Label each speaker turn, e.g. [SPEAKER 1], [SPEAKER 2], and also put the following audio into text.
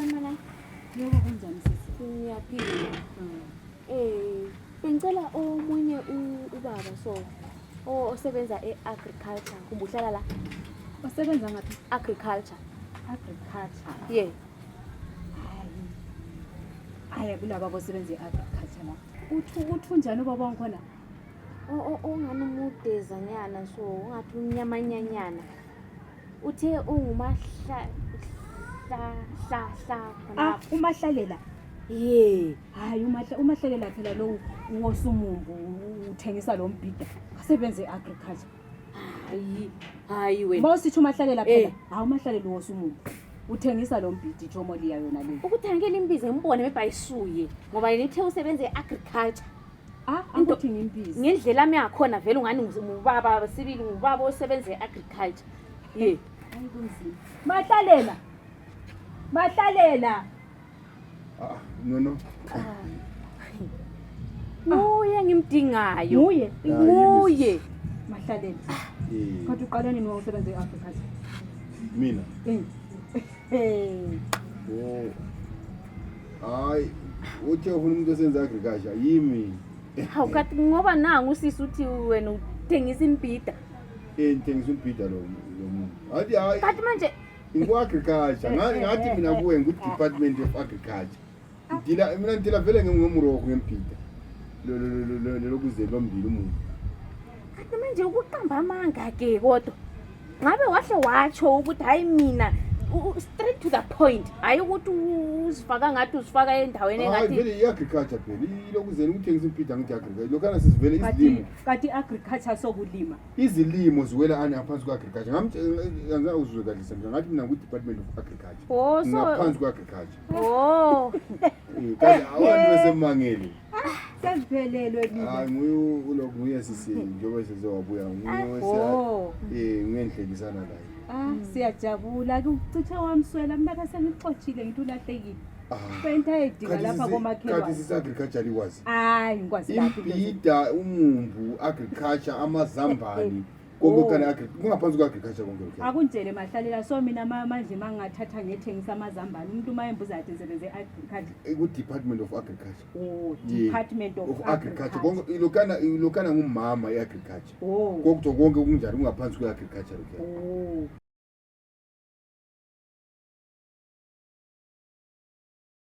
[SPEAKER 1] mana.
[SPEAKER 2] Yebo kunjani sisi?
[SPEAKER 1] Ngiyaphila. Bengicela omunye ubaba so osebenza e-agriculture. Kumbe uhlala la?
[SPEAKER 2] Osebenza ngaphi?
[SPEAKER 1] Agriculture.
[SPEAKER 2] Yeah. Hayi kulaba bosebenza e-agriculture la. Uthi unjani ubaba wangikhona?
[SPEAKER 1] Ongani umudezanyana so ungathi unyamanyanyana. Uthe ungumahla
[SPEAKER 2] uMahlalela.
[SPEAKER 1] Yeah.
[SPEAKER 2] Hayi uMahlalela phela lo ngosumumbu uthengisa lo mbhida. Asebenza e-agriculture.
[SPEAKER 1] Hayi wena.
[SPEAKER 2] Mawusithi uMahlalela phela. Hayi uMahlalela wosumumbu. Uthengisa lo mbhidi ijomoliya yona le.
[SPEAKER 1] Ukuthangela imbizi ngibone bebayisuye ngoba nithe usebenza e-agriculture.
[SPEAKER 2] Angithi ngimbizi.
[SPEAKER 1] Ngendlela yami yakhona vele ungani ngubaba sibili ngubaba osebenza e-agriculture. Yeah.
[SPEAKER 2] Ayinkunzima. Mahlalela.
[SPEAKER 3] No.
[SPEAKER 1] Nguye ngimdingayo.
[SPEAKER 2] Nguye. Mahlalela. Kodwa uqala nini usebenza e-agriculture?
[SPEAKER 3] Mina. Hayi, uthe ufuna umuntu osenza agriculture yimi.
[SPEAKER 1] Hawu kathi ngoba nangu usisi uthi wena uthengisa imbhida.
[SPEAKER 3] Ngithengisa umbhida lo muntu. Hayi.
[SPEAKER 1] Kathi manje
[SPEAKER 3] Agriculture. Ngathi mina kuwe ngu-Department of Agriculture. Mina ngidila vele ngomuroko ngembhida. Lo kuze lombili umuntu.
[SPEAKER 1] Kathi manje ukuqamba amanga ke kodwa. Ngabe wahle watsho ukuthi hayi mina straight to the point. Hayi ukuthi uzifaka ngathi uzifaka endaweni engathi.
[SPEAKER 3] Vele i-agriculture phela ilokuzeni ukuthengisa impilo ngithi agriculture. Lokana sisivele izilimo.
[SPEAKER 2] Kati agriculture sokulima.
[SPEAKER 3] Izilimo ziwela ngaphansi kwa-agriculture. Ngangizange uzwe kahle senza ngathi mina ku-Department of Agriculture. Ngaphansi kwa-agriculture. Kanti abantu besemangele.
[SPEAKER 2] Sesiphelelwe mina.
[SPEAKER 3] Hayi nguye sisi njengoba sezowabuya ngiyenhlekisana naye.
[SPEAKER 2] Siyajabula ke ucithe wamswela mina bese ngixoxile ngithi ulahlekile. Benta edinga lapha komakhelwane.
[SPEAKER 3] Kanti sisi-agriculture likwazi?
[SPEAKER 2] Hayi ngikwazi laphi.
[SPEAKER 3] Imbhida, umumbu, agriculture, amazambane. Kungaphansi kwa-agriculture konke lokho.
[SPEAKER 2] Akunjele Mahlalela so mina manje mangingathatha ngethengisa amazambane umuntu mayembuza athi ngisebenza e-agriculture.
[SPEAKER 3] Ku-Department of Agriculture.
[SPEAKER 2] Department of Agriculture.
[SPEAKER 3] Lokana ngumama e-agriculture. Konke kunjani kungaphansi kwe-agriculture lokho.